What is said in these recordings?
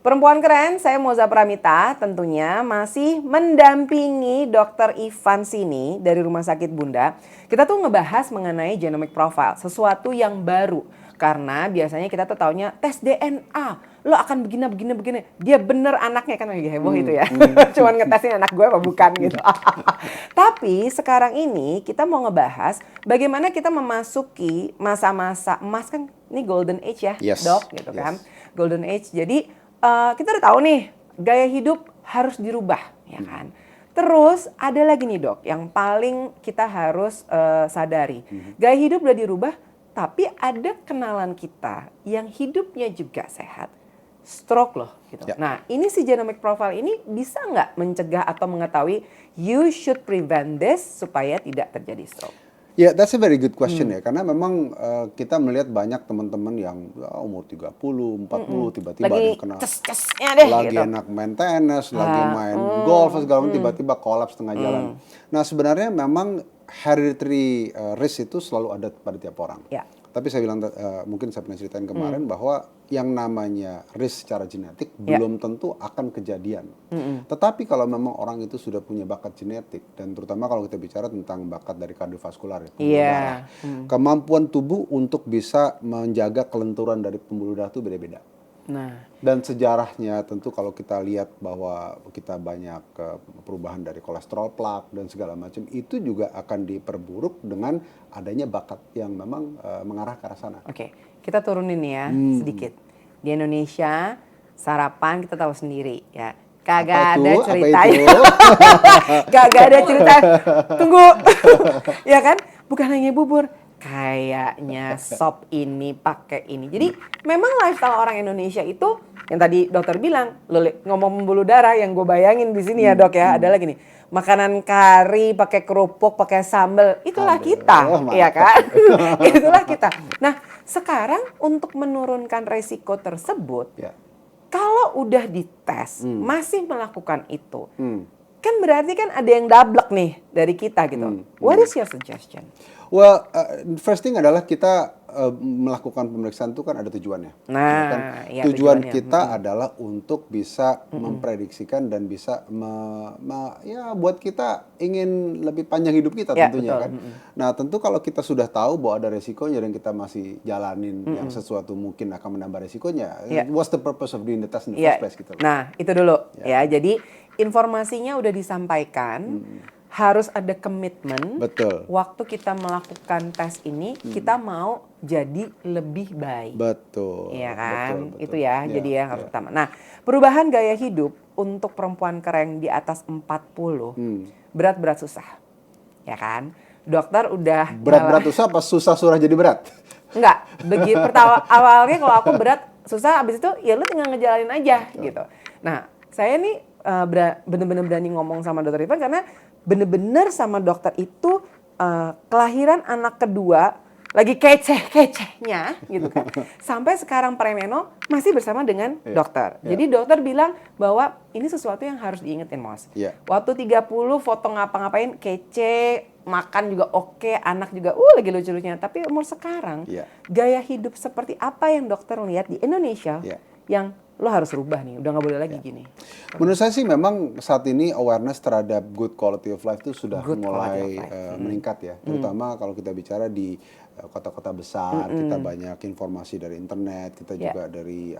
Perempuan keren, saya Moza Pramita tentunya masih mendampingi Dr. Ivan sini dari Rumah Sakit Bunda. Kita tuh ngebahas mengenai genomic profile, sesuatu yang baru. Karena biasanya kita tuh taunya tes DNA, lo akan begini. Dia bener anaknya, kan lagi heboh itu ya. Cuman ngetesin anak gue apa bukan gitu. Tapi sekarang ini kita mau ngebahas bagaimana kita memasuki masa-masa emas, kan ini golden age ya, Yes, dok gitu yes. kan. Golden age, jadi kita udah tahu nih gaya hidup harus dirubah ya kan. Terus ada lagi nih dok yang paling kita harus sadari. Gaya hidup udah dirubah, tapi ada kenalan kita yang hidupnya juga sehat, stroke loh gitu. Ya. Nah ini si genomic profile ini bisa nggak mencegah atau mengetahui you should prevent this supaya tidak terjadi stroke? Ya, that's a very good question ya. Karena memang kita melihat banyak teman-teman yang umur 30, 40 tiba-tiba ada Lagi yang kena ces-cesnya deh lagi gitu. enak main tenis, lagi main golf segala macam tiba-tiba kolaps tengah jalan. Nah, sebenarnya memang hereditary risk itu selalu ada pada tiap orang. Ya. Tapi saya bilang mungkin saya pernah ceritain kemarin bahwa yang namanya risk secara genetik Ya. belum tentu akan kejadian. Tetapi kalau memang orang itu sudah punya bakat genetik, dan terutama kalau kita bicara tentang bakat dari kardiovaskular ya, pembuluh Iya. darah, kemampuan tubuh untuk bisa menjaga kelenturan dari pembuluh darah itu beda-beda. Nah, Dan sejarahnya tentu kalau kita lihat bahwa kita banyak perubahan dari kolesterol plak dan segala macam, itu juga akan diperburuk dengan adanya bakat yang memang mengarah ke arah sana. oke, kita turunin ya sedikit. Di Indonesia sarapan kita tahu sendiri ya. Kagak ada Apa ceritanya. itu? Kagak ada cerita. Tunggu. Ya kan? Bukan hanya bubur. Kayaknya sop ini pakai ini. Jadi memang lifestyle orang Indonesia itu yang tadi dokter bilang, ngomong pembuluh darah yang gue bayangin di sini ya dok ya, ada lagi nih. Makanan kari pakai kerupuk, pakai sambal, itulah kita, ya kan? Itulah kita. Nah, sekarang untuk menurunkan resiko tersebut, Ya. kalau udah dites masih melakukan itu, kan berarti kan ada yang dablek nih dari kita gitu. What is your suggestion? Well, first thing adalah kita melakukan pemeriksaan itu kan ada tujuannya. Nah, Ya kan? iya, Tujuan tujuannya. kita adalah untuk bisa memprediksikan dan bisa ya buat kita ingin lebih panjang hidup kita Ya, tentunya betul. kan. Nah, tentu kalau kita sudah tahu bahwa ada resikonya dan kita masih jalanin yang sesuatu mungkin akan menambah resikonya, Ya. what's the purpose of doing the test in the Ya. first place gitu. Nah, itu dulu ya. Jadi informasinya udah disampaikan, harus ada komitmen. Betul. Waktu kita melakukan tes ini, kita mau jadi lebih baik. Betul. Iya kan, betul. itu ya, Ya, jadi yang harus ya. pertama. Nah, perubahan gaya hidup untuk perempuan keren di atas 40, berat-berat susah, ya kan? Dokter udah Berat-berat susah apa susah surah jadi berat? enggak, begitu pertama awalnya kalau aku berat susah, abis itu ya lu tinggal ngejalanin aja gitu. Nah, saya nih bener-bener berani ngomong sama dokter Ivan karena bener-bener sama dokter itu kelahiran anak kedua lagi keceh-kecehnya gitu kan. Sampai sekarang Premeno masih bersama dengan dokter. Jadi dokter bilang bahwa ini sesuatu yang harus diingetin, Mos. Iya. Waktu 30 foto ngapa-ngapain kece, makan juga oke, anak juga lagi lucu-lucunya. Tapi umur sekarang, Iya. gaya hidup seperti apa yang dokter lihat di Indonesia Iya. yang lo harus rubah nih, udah nggak boleh lagi gini. Menurut saya sih memang saat ini awareness terhadap good quality of life itu sudah Good mulai quality of life. meningkat ya. Terutama kalau kita bicara di kota-kota besar, kita banyak informasi dari internet, kita juga dari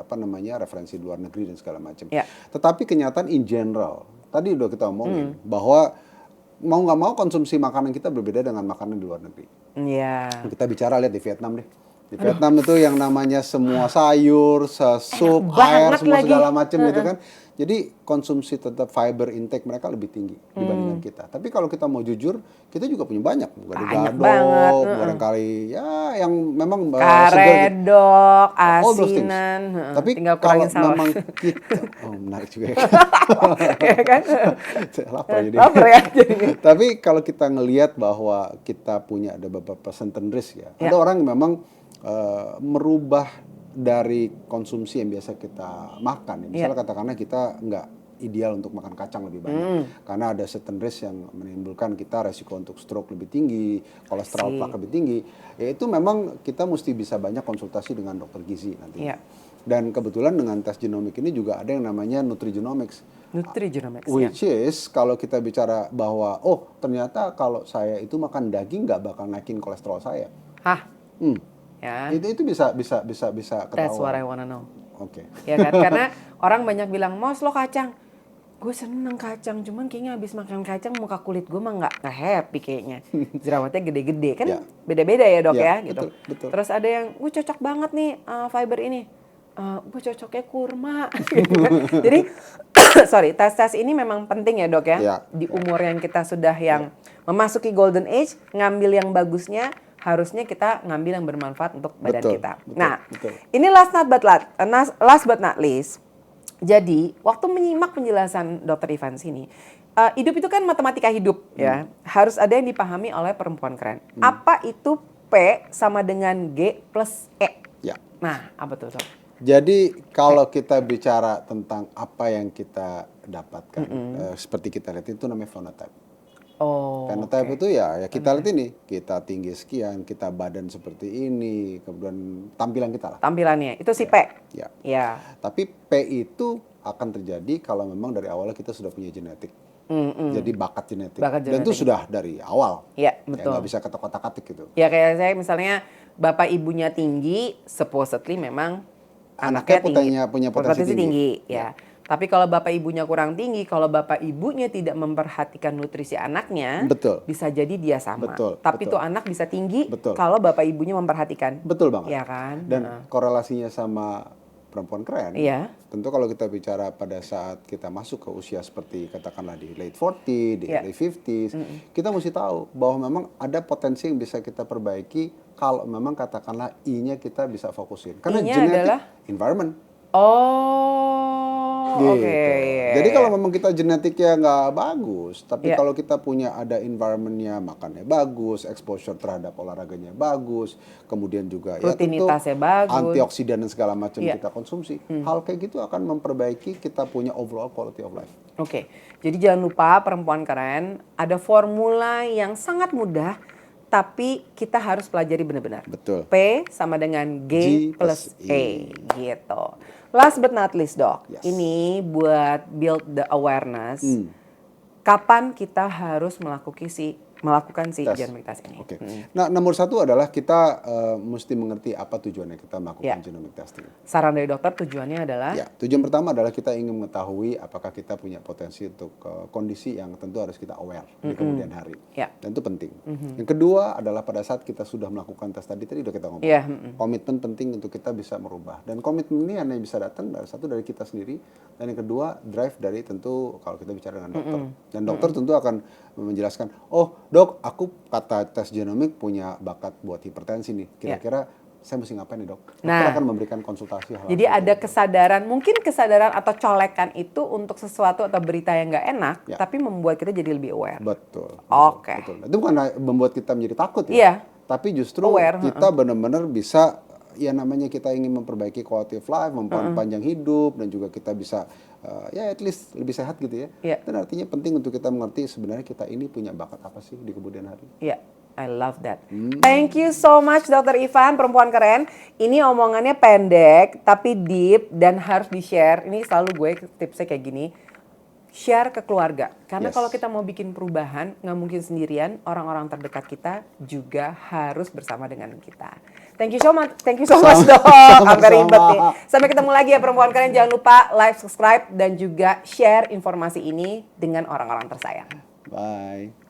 referensi luar negeri dan segala macam. Yeah. Tetapi kenyataan in general, tadi udah kita omongin bahwa mau nggak mau konsumsi makanan kita berbeda dengan makanan di luar negeri. Iya. Kita bicara lihat di Vietnam deh. Di Vietnam itu yang namanya semua sayur, sup, air, banget semua lagi. segala macam gitu kan. Jadi konsumsi tetap fiber intake mereka lebih tinggi dibandingkan kita. Tapi kalau kita mau jujur, kita juga punya banyak. Banyak Gado, banget. barangkali ya yang memang segar gitu. Karedok, All those things. asinan. Tapi tinggal kalau kurangin saus. memang kita, menarik juga ya. Ya kan? Lapar jadi. Lapar ya jadinya. Tapi kalau kita ngelihat bahwa kita punya ada beberapa percentage risk ya. Ada orang yang memang merubah dari konsumsi yang biasa kita makan. Misalnya katakanlah kita nggak ideal untuk makan kacang lebih banyak. Karena ada certain risk yang menimbulkan kita resiko untuk stroke lebih tinggi, kolesterol plak lebih tinggi. Ya itu memang kita mesti bisa banyak konsultasi dengan dokter gizi nanti. Dan kebetulan dengan tes genomik ini juga ada yang namanya nutrigenomics. Nutrigenomics ya. Which is kalau kita bicara bahwa ternyata kalau saya itu makan daging nggak bakal naikin kolesterol saya. Hah? Hmm. Ya. Itu bisa That's what I ketahuan. wanna know. Oke. Ya kan? Karena orang banyak bilang, "Mos lo kacang." Gue seneng kacang, cuman kayaknya habis makan kacang muka kulit gue mah nggak happy kayaknya. Jerawatnya gede-gede kan, Ya. beda-beda ya dok Ya, ya gitu. betul. Terus ada yang, gue cocok banget nih fiber ini, gue cocoknya kurma. Gitu kan. Jadi sorry, tes ini memang penting ya dok ya. Ya. Di umur yang kita sudah yang memasuki golden age, ngambil yang bagusnya. Harusnya kita ngambil yang bermanfaat untuk badan kita. Betul. Ini last but not least. Jadi, waktu menyimak penjelasan Dr. Ivan sini, hidup itu kan matematika hidup ya. Harus ada yang dipahami oleh perempuan keren. Apa itu P sama dengan G plus E? Ya. Nah, apa tuh? Jadi kalau kita bicara tentang apa yang kita dapatkan, seperti kita lihat itu namanya phenotype. Phenotype itu ya kita lihat ini, kita tinggi sekian, kita badan seperti ini, kemudian tampilan kita lah. Tampilannya, itu si P? Ya. Tapi P itu akan terjadi kalau memang dari awalnya kita sudah punya genetik. Jadi bakat genetik. Dan itu sudah dari awal. Iya, betul. Nggak bisa kotak-katik gitu. Ya kayak saya misalnya bapak ibunya tinggi, supposedly memang anaknya punya potensi tinggi. Ya. Tapi kalau bapak ibunya kurang tinggi, kalau bapak ibunya tidak memperhatikan nutrisi anaknya, bisa jadi dia sama. Tapi tuh anak bisa tinggi kalau bapak ibunya memperhatikan. Betul banget. Ya kan? Dan korelasinya sama perempuan keren. Iya. Tentu kalau kita bicara pada saat kita masuk ke usia seperti katakanlah di late 40, di early 50s, kita mesti tahu bahwa memang ada potensi yang bisa kita perbaiki kalau memang katakanlah I-nya kita bisa fokusin. Karena genetik environment. Gitu. Jadi kalau memang kita genetiknya nggak bagus, tapi kalau kita punya ada environmentnya, makannya bagus, exposure terhadap olahraganya bagus, kemudian juga rutinitasnya bagus, antioksidan dan segala macam kita konsumsi, hal kayak gitu akan memperbaiki kita punya overall quality of life. Jadi jangan lupa perempuan keren, ada formula yang sangat mudah, tapi kita harus pelajari benar-benar. Betul. P sama dengan G plus E gitu. Last but not least dok, ini buat build the awareness. Kapan kita harus melakukan si genomic test ini? Nah, nomor satu adalah kita mesti mengerti apa tujuannya kita melakukan genomic testing. Saran dari dokter tujuannya adalah? Tujuan pertama adalah kita ingin mengetahui apakah kita punya potensi untuk kondisi yang tentu harus kita aware di kemudian hari. Dan itu penting. Yang kedua adalah pada saat kita sudah melakukan tes tadi udah kita ngomong. Komitmen penting untuk kita bisa merubah. Dan komitmen ini hanya bisa datang dari kita sendiri. Dan yang kedua, drive dari tentu kalau kita bicara dengan dokter. Dan dokter tentu akan menjelaskan, dok, aku kata tes genomik punya bakat buat hipertensi nih. Kira-kira saya mesti ngapain nih dok? Dokter akan memberikan konsultasi. Jadi ada kesadaran, mungkin kesadaran atau colekan itu untuk sesuatu atau berita yang nggak enak, tapi membuat kita jadi lebih aware. Betul. Betul. Itu bukan membuat kita menjadi takut ya. Tapi justru aware, kita benar-benar bisa, ya namanya kita ingin memperbaiki quality of life, memperpanjang hidup, dan juga kita bisa at least lebih sehat gitu ya. Dan artinya penting untuk kita mengerti sebenarnya kita ini punya bakat apa sih di kemudian hari. I love that. Thank you so much Dr. Ivan, perempuan keren. Ini omongannya pendek tapi deep dan harus di-share. Ini selalu gue tipsnya kayak gini. Share ke keluarga. Karena kalau kita mau bikin perubahan, nggak mungkin sendirian. Orang-orang terdekat kita juga harus bersama dengan kita. Thank you so much dok. Agak ribet nih. Sampai ketemu lagi ya perempuan keren. Jangan lupa like, subscribe, dan juga share informasi ini dengan orang-orang tersayang. Bye.